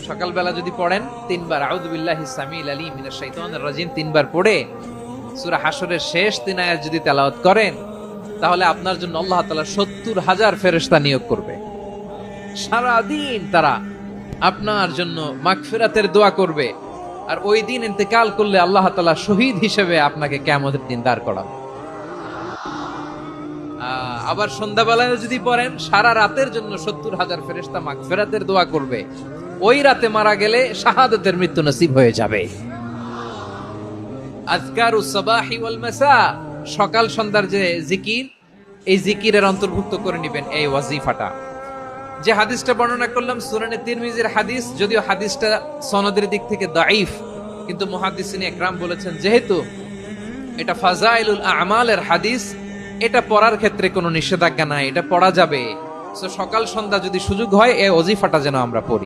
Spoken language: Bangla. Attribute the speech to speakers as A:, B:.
A: সকালবেলা যদি পড়েন তিনবার আউযু বিল্লাহি সামিল আলিম মিনাশ শাইতানির রাজিম তিনবার পড়ে সূরা হাশরের শেষ 3 আয়াত যদি তেলাওয়াত করেন, তাহলে আপনার জন্য আল্লাহ তাআলা 70,000 ফেরেশতা নিয়োগ করবে। সারা দিন তারা আপনার জন্য মাগফিরাতের দোয়া করবে। আর ওই দিন ইন্তেকাল করলে আল্লাহ তাআলা শহীদ হিসেবে আপনাকে কিয়ামতের দিন দাঁড় করাবে। আবার সন্ধ্যাবেলায় যদি পড়েন, সারা রাতের জন্য 70,000 ফেরেশতা মাগফিরাতের দোয়া করবে। ওই রাতে মারা গেলে শাহাদাতের মৃত্যু নসিব হয়ে যাবে। আযকারুস সাবাহি ওয়াল মাসা, সকাল সন্ধ্যার যে জিকির, এই জিকিরের অন্তর্ভুক্ত করে নেবেন এই ওয়াজিফাটা। যে হাদিসটা বর্ণনা করলাম সুনানে তিরমিজির হাদিস, যদিও হাদিসটা সনদের দিক থেকে দাঈফ, কিন্তু মুহাদ্দিসিন ইকরাম বলেছেন যেহেতু এটা ফাজাইলুল আমালের হাদিস, এটা পড়ার ক্ষেত্রে কোনো নিষেধাজ্ঞা নাই, এটা পড়া যাবে। সো সকাল সন্ধ্যা যদি সুযোগ হয় এই ওয়াজিফাটা যেন আমরা পড়ি।